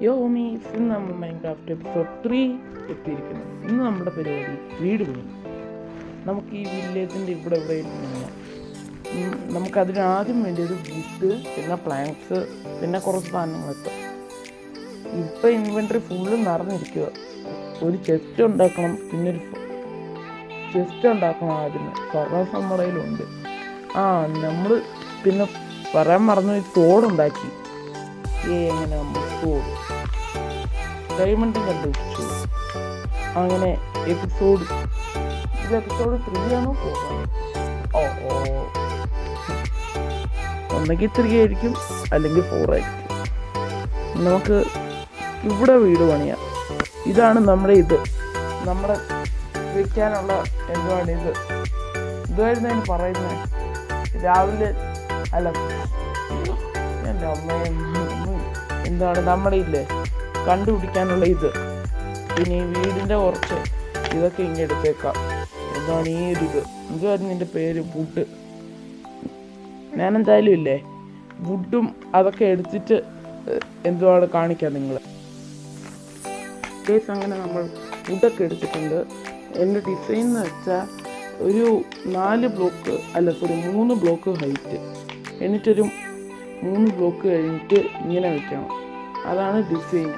യോമീസ് ഇന്ന് നമ്മൾ Minecraft episode 3 എത്തിയിരിക്കുന്നു. ഇന്ന് നമ്മുടെ പരിപാടി വീട് പണി. നമുക്ക് ഈ വില്ലേജിൻ്റെ ഇവിടെ നമുക്കതിന് ആദ്യം വേണ്ടിയത് വുഡ്, പിന്നെ പ്ലാങ്ക്സ്, പിന്നെ കുറച്ച് സാധനങ്ങളൊക്കെ. ഇപ്പം ഇൻവെൻട്രി ഫുള്ള് നിറഞ്ഞിരിക്കുക. ഒരു ചെസ്റ്റ് ഉണ്ടാക്കണം, പിന്നെ ഒരു ചെസ്റ്റ് ഉണ്ടാക്കണം. ആദ്യം ഫർണസ് നമ്മുടെ കയ്യിലുണ്ട്. നമ്മൾ പിന്നെ പറയാൻ മറന്നു, തോടുണ്ടാക്കി. എങ്ങനെ നമ്മൾ തോട് ഡയമണ്ട് കണ്ടുപിടിച്ചു. അങ്ങനെ എപ്പിസോഡ് 3 ആണോ 4 ആണോ? ഒന്നെങ്കിൽ 3 ആയിരിക്കും, അല്ലെങ്കിൽ 4 ആയിരിക്കും. നമുക്ക് ഇവിടെ വീട് പണിയാം. ഇതാണ് നമ്മുടെ വെക്കാനുള്ള എന്താണ് ഇതായിരുന്നു അതിന് പറയുന്നത്. രാവിലെ അല്ല, എൻ്റെ അമ്മയും എന്താണ് നമ്മുടെ കണ്ടുപിടിക്കാനുള്ള പിന്നെ ഈ വീടിൻ്റെ കുറച്ച് ഇതൊക്കെ ഇങ്ങനെ എടുത്തേക്കാം. എന്താണ് ഈ ഒരു എന്തായിരുന്നു എൻ്റെ പേര്? വുഡ്. ഞാനെന്തായാലും വുഡും അതൊക്കെ എടുത്തിട്ട് എന്തുവാണ് കാണിക്കാം നിങ്ങൾ. അങ്ങനെ നമ്മൾ വുഡൊക്കെ എടുത്തിട്ടുണ്ട്. എൻ്റെ ഡിസൈൻ എന്ന് വെച്ചാൽ ഒരു 3 ബ്ലോക്ക് ഹൈറ്റ്, എന്നിട്ടൊരു 3 ബ്ലോക്ക് കഴിഞ്ഞിട്ട് ഇങ്ങനെ വെക്കണം. അതാണ് ഡിസൈൻ.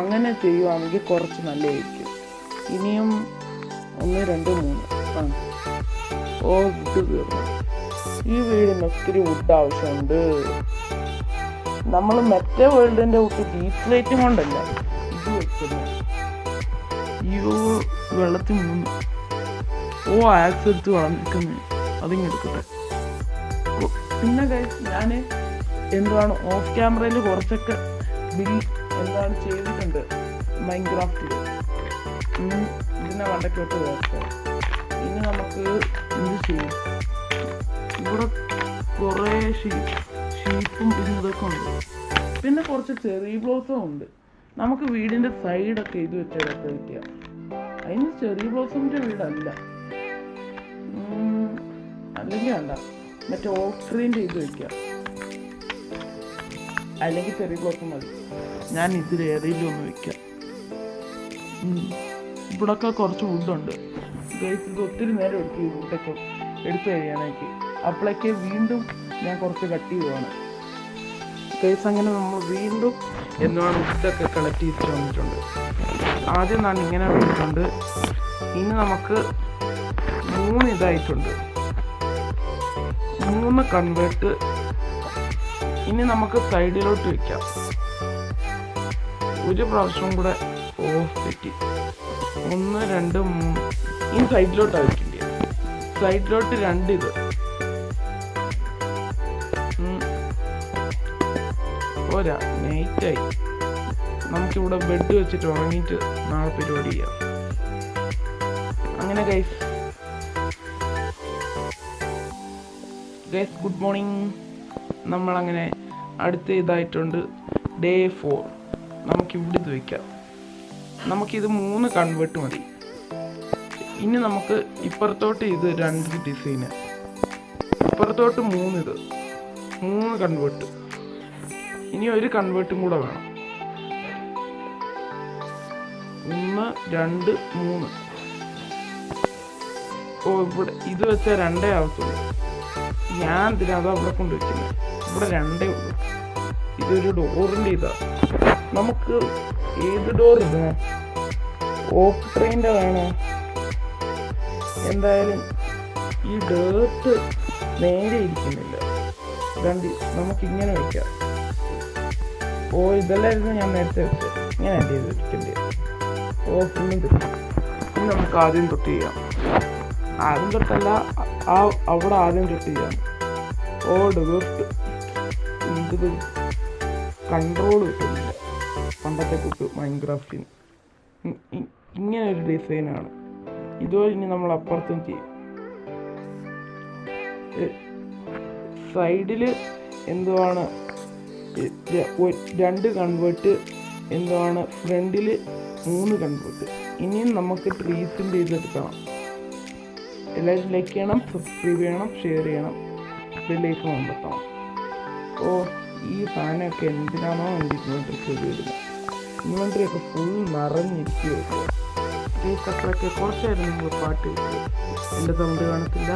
അങ്ങനെ ചെയ്യുവാണെങ്കിൽ കുറച്ച് നല്ലതായിരിക്കും. ഇനിയും 1 2 3 വുഡ് തീർന്നു. ഈ വീടിന് ഒത്തിരി വുഡ് ആവശ്യമുണ്ട്. നമ്മൾ മറ്റേ വേൾഡിൻ്റെ വുഡ് ഡീപ് ലൈറ്റും കൊണ്ടല്ല ഇത് വെക്കുന്നത്. വെള്ളത്തിൽ ആക്സ് എടുത്ത് വളർന്നിരിക്കുന്നത്. അതിങ്ങെടുക്കട്ടെ. പിന്നെ ഞാൻ എന്താണ് ഓഫ് ക്യാമറയിൽ കുറച്ചൊക്കെ ചെയ്തിട്ടുണ്ട് മൈൻക്രാഫ്റ്റിൽ. ഇതിനെ വണ്ടക്കോട്ട് ചേർക്കാം. ഇനി നമുക്ക് എന്ത് ചെയ്യും? ഇവിടെ കുറേ ഷീപ്പും പിന്നെ ഇതൊക്കെ ഉണ്ട്. പിന്നെ കുറച്ച് ചെറിയ ബ്ലോസം ഉണ്ട്. നമുക്ക് വീടിൻ്റെ സൈഡൊക്കെ ഇത് വെച്ചൊക്കെ വയ്ക്കാം. അതിന് ചെറിയ ബ്ലോസമിൻ്റെ വീടല്ല, അല്ലെങ്കിൽ വേണ്ട, മറ്റേ ഓഫ് സ്ക്രീൻ്റെ ഇത് വയ്ക്കാം. അല്ലെങ്കിൽ ചെറിയ ബ്ലോസം മതി. ഞാൻ ഇതിൽ ഏതെങ്കിലും ഒന്ന് വയ്ക്കാം. ഇവിടൊക്കെ കുറച്ച് വുഡുണ്ട്. ഇത് ഒത്തിരി നേരം എടുക്കും ഈ വുഡൊക്കെ എടുത്തു കഴിയാനായിട്ട്. അപ്പോഴേക്ക് വീണ്ടും ഞാൻ കുറച്ച് കട്ട് ചെയ്യുവാണ്. അങ്ങനെ നമ്മൾ വീണ്ടും എന്താണ് വുഡൊക്കെ കളക്ട് ചെയ്തിട്ട് വന്നിട്ടുണ്ട്. ആദ്യം ഞാൻ ഇങ്ങനെ വന്നിട്ടുണ്ട്. ഇനി നമുക്ക് 3 ഇതായിട്ടുണ്ട്, 3 കൺവേർട്ട്. ഇനി നമുക്ക് സൈഡിലോട്ട് വയ്ക്കാം. ഒരു പ്രാവശ്യം കൂടെ തെറ്റി. 1 2 3. ഇനി സൈഡിലോട്ടാണ് വയ്ക്കേണ്ടത്. സൈഡിലോട്ട് 2 ഇത്. പോരാ, നൈറ്റായി. നമുക്കിവിടെ ബെഡ് വെച്ചിട്ട് ഉറങ്ങിയിട്ട് നാളെ പരിപാടി ചെയ്യാം. അങ്ങനെ ഗൈസ് ഗുഡ് മോർണിംഗ്. നമ്മളങ്ങനെ അടുത്ത ഇതായിട്ടുണ്ട്. ഡേ 4. നമുക്കിവിടെ ഇത് വയ്ക്കാം. നമുക്കിത് 3 കൺവേർട്ട് മതി. ഇനി നമുക്ക് ഇപ്പുറത്തോട്ട് ഇത് 2 ഡിസൈന്, ഇപ്പുറത്തോട്ട് 3 കൺവേർട്ട്. ഇനി ഒരു കൺവേർട്ടും കൂടെ വേണം. 1 2 3. ഇവിടെ ഇത് വെച്ചാൽ 2 ആവത്തുള്ളൂ. ഞാൻ അത് അവിടെ കൊണ്ടുവയ്ക്കുന്നത്. ഇവിടെ 2 ഉള്ളൂ. ഇതൊരു ഡോറിൻ്റെ നമുക്ക് ഏത് ഡോർ ഇടണം? ഓഫ് ട്രെയിൻ്റെ വേണോ? എന്തായാലും ഈ ഡേർട്ട് നേരെ ഇരിക്കുന്നില്ല. നമുക്കിങ്ങനെ വയ്ക്കാം. ഇതല്ലായിരുന്നു ഞാൻ നേരത്തെ വെച്ചത്. ഇങ്ങനെ ചെയ്തിരിക്കേണ്ടത്. ഫുള്ളും കിട്ടും. ഇനി നമുക്ക് ആദ്യം തൊട്ട് ചെയ്യാം. ആദ്യം തൊട്ടല്ല, അവിടെ ആദ്യം തൊട്ട് ചെയ്യാം. ഡെവേർട്ട് ഇത് കൺട്രോൾ കിട്ടുന്നില്ല പണ്ടത്തെ കുട്ടി മൈൻക്രാഫ്റ്റിന്. ഇങ്ങനെ ഒരു ഡിസൈനാണ്. ഇതുപോലെ ഇനി നമ്മൾ അപ്പുറത്തും ചെയ്യും. സൈഡിൽ എന്തുവാണ് 2 കൺവേർട്ട്, ഫ്രണ്ടിൽ 3 കൺവേർട്ട്. ഇനിയും നമുക്ക് ട്രീസിൻ്റെ ഇതെടുക്കണം. എല്ലാവരും ലൈക്ക് ചെയ്യണം, സബ്സ്ക്രൈബ് ചെയ്യണം, ഷെയർ ചെയ്യണം, ബെല്ലൈക്കൺ അമർത്തണം. ഈ സാധനമൊക്കെ എന്തിനാണോ എൻ്റെ ഇൻവെൻട്രിക്ക് വരുന്നത്. ഇൻവെൻട്രിയൊക്കെ ഫുൾ നിറഞ്ഞിരിക്കുകയൊക്കെ. ഈ കട്ടറൊക്കെ കുറച്ച് നേരം നിങ്ങൾ പാട്ട് കേൾക്കുക. എൻ്റെ സൗണ്ട് കാണത്തില്ല.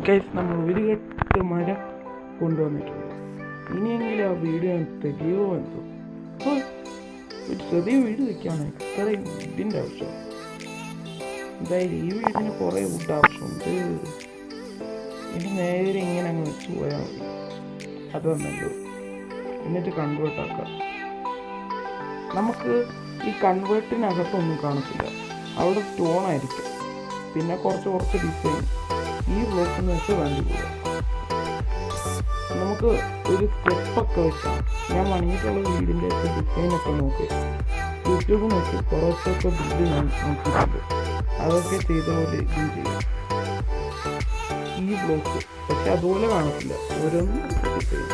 ഗൈസ്, നമ്മൾ ഒരു കെട്ട് മരം കൊണ്ടുവന്നിട്ടുണ്ട്. ഇനിയെങ്കിലും ആ വീഡിയോ തെളിയോ എന്തോ. ഒരു ചെറിയ വീട് വയ്ക്കാണ് ഇത്രയും വീടിൻ്റെ ആവശ്യം. എന്തായാലും ഈ വീടിന് കുറേ വുഡ് ആവശ്യമുണ്ട്. ഇനി നേരെ ഇങ്ങനെ അങ്ങ് വെച്ച് പോയാൽ മതി. അതൊന്നല്ലോ. എന്നിട്ട് കൺവേർട്ട് ആക്കാം. നമുക്ക് ഈ കൺവേർട്ടിനകത്തൊന്നും കാണത്തില്ല. അവിടെ സ്റ്റോൺ ആയിരിക്കും. പിന്നെ കുറച്ച് ഡിസൈൻ ഈ ബ്ലോക്കിൽ നിന്ന് വെച്ച് വേണ്ടി പോകുക. നമുക്ക് ഒരു സ്റ്റെപ്പൊക്കെ വെക്കാം. ഞാൻ പണിഞ്ഞിട്ടുള്ള വീടിൻ്റെ ഒക്കെ ഡിസൈനൊക്കെ നോക്കി യൂട്യൂബ് നോക്കി കുറച്ചൊക്കെ ബിൽഡ് ഞാൻ നോക്കിയിട്ടുണ്ട്. അതൊക്കെ ചെയ്ത പോലെ ഇതും ചെയ്യാം. ഈ ബ്ലോക്ക് പക്ഷെ അതുപോലെ കാണത്തില്ല. ഓരോന്നും ഡിസൈൻ.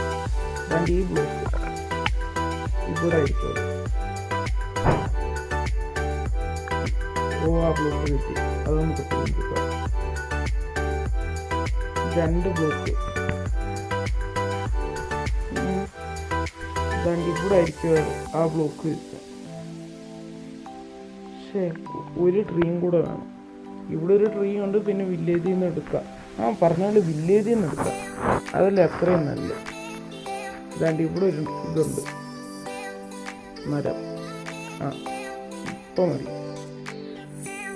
അതുകൊണ്ട് ഈ ബ്ലോക്ക് ഇവിടെ ആയിരിക്കും. ആ ബ്ലോക്ക് കിട്ടി. അത് നമുക്ക് ചെയ്യിപ്പിക്കാം. 2 ബ്ലോക്ക് ഇവിടെ ആയിരിക്കും ആ ബ്ലോക്ക് വെച്ചാൽ. പക്ഷേ ഒരു ട്രീയും കൂടെ വേണം. ഇവിടെ ഒരു ട്രീ ഉണ്ട്. പിന്നെ വില്ലേജിൽ നിന്ന് എടുക്കാം. പറഞ്ഞാൽ വില്ലേജിൽ നിന്ന് എടുക്കാം. അതല്ല അത്രയും നല്ല. ഇവിടെ ഒരു ഇതുണ്ട് മരം. ഇപ്പം മതി.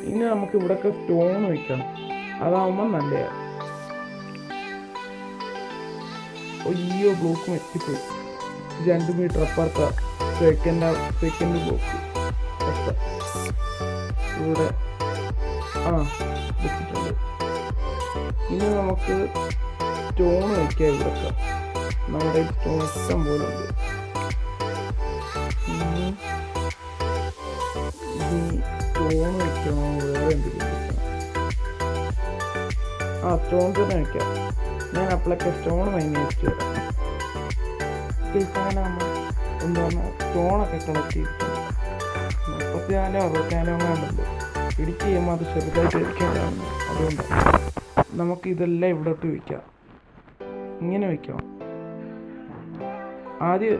ഇനി നമുക്ക് ഇവിടെയൊക്കെ സ്റ്റോൺ വയ്ക്കണം. അതാവുമ്പോൾ നല്ലതാണ്. അയ്യോ, ബ്ലോക്ക് എത്തിപ്പോയി. 2 മീറ്റർ അപ്പുറത്ത സെക്കൻഡ് ബ്ലോക്ക് ഇവിടെ വെച്ചിട്ടുണ്ട്. ഇനി നമുക്ക് സ്റ്റോൺ വയ്ക്കാം. ഇവിടെയൊക്കെ നമ്മുടെ സ്റ്റോൺ ഇഷ്ടം പോലെ ഉണ്ട്. സ്റ്റോൺ വയ്ക്കണോ വേറെ എന്തെങ്കിലും വെക്കണം? സ്റ്റോൺ തന്നെ വയ്ക്കാം. ഞാൻ അപ്പോഴൊക്കെ സ്റ്റോൺ വാങ്ങി വെച്ച് തരാം. അങ്ങനെ നമ്മൾ എന്താണ് സ്റ്റോണൊക്കെ കളക്ട് ചെയ്തിട്ടുണ്ട്. 34 64 അങ്ങാണ്ടല്ലോ. എഡിറ്റ് ചെയ്യുമ്പോൾ അത് ചെറുതായിട്ട് ഇരിക്കേണ്ടതാണ്. അതുകൊണ്ട് നമുക്ക് ഇതെല്ലാം ഇവിടോട്ട് വയ്ക്കാം. ഇങ്ങനെ വയ്ക്കണം. ആദ്യം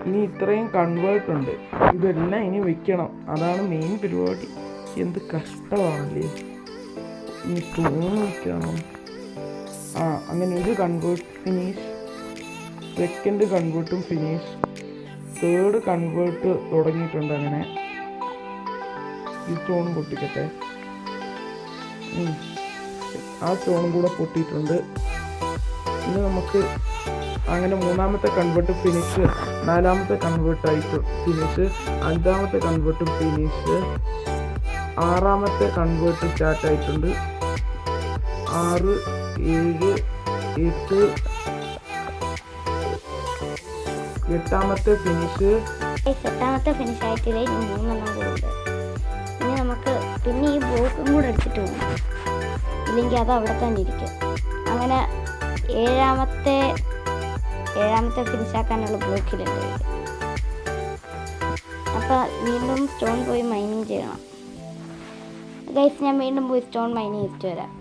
ഇനി ഇത്രയും കൺവേർട്ട് ഉണ്ട്. ഇതെല്ലാം ഇനി വെക്കണം. അതാണ് മെയിൻ പരിപാടി. എന്ത് കഷ്ടമാണല്ലേ. ഇനി സ്റ്റോൺ വയ്ക്കണം. അങ്ങനെ ഒരു കൺവേർട്ട് ഫിനിഷ്. സെക്കൻഡ് കൺവേർട്ടും ഫിനിഷ്. തേർഡ് കൺവേർട്ട് തുടങ്ങിയിട്ടുണ്ട്. അങ്ങനെ ഈ സ്റ്റോൺ പൊട്ടിക്കട്ടെ. ആ സ്റ്റോണും കൂടെ പൊട്ടിയിട്ടുണ്ട്. ഇനി നമുക്ക് അങ്ങനെ 3ാമത്തെ കൺവേർട്ട് ഫിനിഷ്, 4ാമത്തെ കൺവേർട്ടായിട്ട് ഫിനിഷ്, 5ാമത്തെ കൺവേർട്ട് ഫിനിഷ്, 6ാമത്തെ കൺവേർട്ട് സ്റ്റാർട്ടായിട്ടുണ്ട്. 6, 7, 8, എട്ടാമത്തെ ഫിനിഷ് ആയിട്ടില്ല. ഇനി 3 എണ്ണം കൂടെ ഉണ്ട്. ഇനി നമുക്ക് പിന്നെ ഈ ബ്ലോക്കും കൂടെ എടുത്തിട്ട് പോകണം, ഇല്ലെങ്കിൽ അത് അവിടെ തന്നെ ഇരിക്കും. അങ്ങനെ ഏഴാമത്തെ ഫിനിഷാക്കാനുള്ള ബ്ലോക്കിലുണ്ട്. അപ്പോൾ വീണ്ടും സ്റ്റോൺ പോയി മൈനിങ് ചെയ്യണം. ഗൈസ്, ഞാൻ വീണ്ടും പോയി സ്റ്റോൺ മൈനിങ് ചെയ്തിട്ട് വരാം.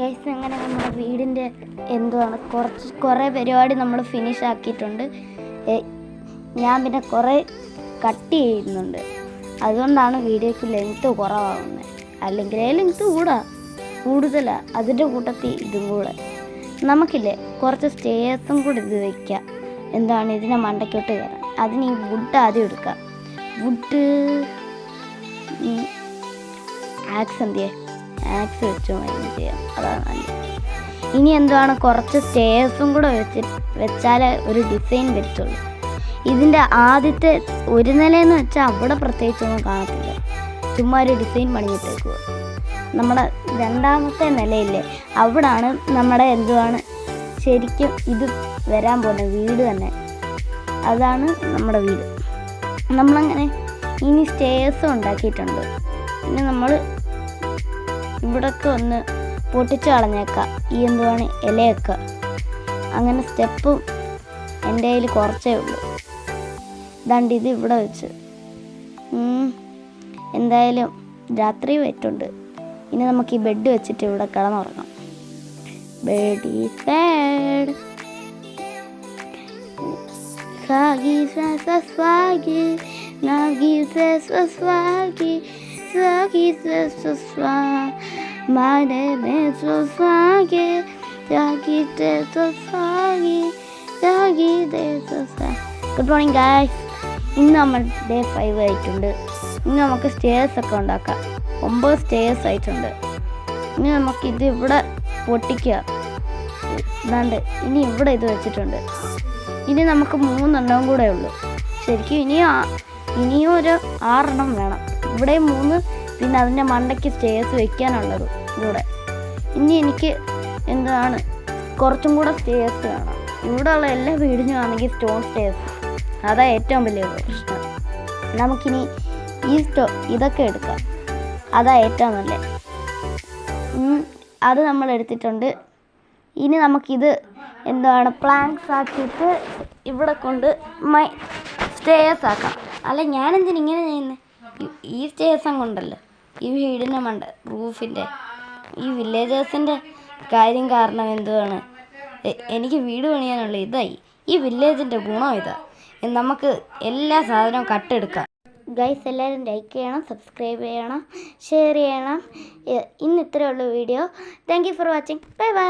ഗൈസ്, അങ്ങനെ നമ്മുടെ വീടിൻ്റെ കുറേ പരിപാടി നമ്മൾ ഫിനിഷ് ആക്കിയിട്ടുണ്ട്. ഞാൻ പിന്നെ കുറേ കട്ട് ചെയ്യുന്നുണ്ട്, അതുകൊണ്ടാണ് വീഡിയോയ്ക്ക് ലെങ്ത്ത് കുറവാകുന്നത്. അല്ലെങ്കിൽ ലെങ്ത്ത് കൂടുതലാണ്. അതിൻ്റെ കൂട്ടത്തിൽ ഇതും കൂടെ നമുക്കില്ലേ കുറച്ച് സ്റ്റേഴ്സും കൂടി ഇത് വയ്ക്കാം. ഇതിനെ മണ്ടയ്ക്കോട്ട് കയറാൻ. അതിന് ഈ വുഡ് ആദ്യം എടുക്കാം. വുഡ് ആക്സ് വെച്ച് മൈൻഡ് ചെയ്യാം, അതാണ് നല്ലത്. ഇനി കുറച്ച് സ്റ്റേഴ്സും കൂടെ വെച്ചാൽ ഒരു ഡിസൈൻ വരത്തുള്ളൂ. ഇതിൻ്റെ ആദ്യത്തെ ഒരു നിലയെന്ന് വെച്ചാൽ അവിടെ പ്രത്യേകിച്ചൊന്നും കാണത്തില്ല, ചുമ്മാ ഒരു ഡിസൈൻ പണിഞ്ഞിട്ടേക്കുക. നമ്മുടെ രണ്ടാമത്തെ നിലയില്ലേ, അവിടാണ് നമ്മുടെ ശരിക്കും ഇത് വരാൻ പോകുന്ന വീട് തന്നെ. അതാണ് നമ്മുടെ വീട്. നമ്മളങ്ങനെ ഇനി സ്റ്റേഴ്സും ഉണ്ടാക്കിയിട്ടുണ്ട്. ഇനി നമ്മൾ ഇവിടൊക്കെ ഒന്ന് പൊട്ടിച്ച് കളഞ്ഞേക്കാം. ഈ ഇലയൊക്കെ. അങ്ങനെ സ്റ്റെപ്പും എൻ്റെ കയ്യിൽ കുറച്ചേ ഉള്ളൂ. ഇത് ഇവിടെ വെച്ച് എന്തായാലും രാത്രി വെറ്റുണ്ട്. ഇനി നമുക്ക് ഈ ബെഡ് വെച്ചിട്ട് ഇവിടെ കിടന്നുറങ്ങാം. Bed is bed. My name is Swagi. Good morning guys. ഇന്ന് നമ്മൾ ഡേ 5 ആയിട്ടുണ്ട്. ഇനി നമുക്ക് സ്റ്റേഴ്സ് ഒക്കെ ഉണ്ടാക്കാം. 9 സ്റ്റേഴ്സ് ആയിട്ടുണ്ട്. ഇനി നമുക്കിത് ഇവിടെ പൊട്ടിക്കുക. ഇനി ഇവിടെ ഇത് വെച്ചിട്ടുണ്ട്. ഇനി നമുക്ക് 3 എണ്ണം കൂടെ ഉള്ളൂ. ശരിക്കും ഇനിയും ഒരു 6 എണ്ണം വേണം. ഇവിടെ 3, പിന്നെ അതിൻ്റെ മണ്ടയ്ക്ക് സ്റ്റേഴ്സ് വെക്കാനുള്ളത് ഇവിടെ. ഇനി എനിക്ക് കുറച്ചും കൂടെ സ്റ്റേഴ്സ് വേണം. ഇവിടെയുള്ള എല്ലാ വീടിനും ആണെങ്കിൽ സ്റ്റോൺ സ്റ്റേഴ്സ്, അതാ ഏറ്റവും വലിയ പ്രശ്നം. നമുക്കിനി ഇതൊക്കെ എടുക്കാം, അതാ ഏറ്റവും നല്ലത്. അത് നമ്മൾ എടുത്തിട്ടുണ്ട്. ഇനി നമുക്കിത് പ്ലാങ്ക്സ് ആക്കിയിട്ട് ഇവിടെ കൊണ്ട് സ്റ്റേഴ്സ് ആക്കാം. അല്ല, ഞാനെന്തിനിങ്ങനെ ചെയ്യുന്നത്? ഈ സ്റ്റേഴ്സം കൊണ്ടല്ലോ ഈ വീടിൻ്റെ റൂഫിൻ്റെ ഈ വില്ലേജേഴ്സിൻ്റെ കാര്യം കാരണം എനിക്ക് വീട് പണിയാനുള്ള ഇതായി. ഈ വില്ലേജിൻ്റെ ഗുണം ഇതാ. നമുക്ക് എല്ലാ സാധനവും കട്ടെടുക്കാം. ഗൈസ്, എല്ലാവരും ലൈക്ക് ചെയ്യണം, സബ്സ്ക്രൈബ് ചെയ്യണം, ഷെയർ ചെയ്യണം. ഇന്ന് ഇത്രയേ ഉള്ളൂ video. Thank you for watching. Bye bye.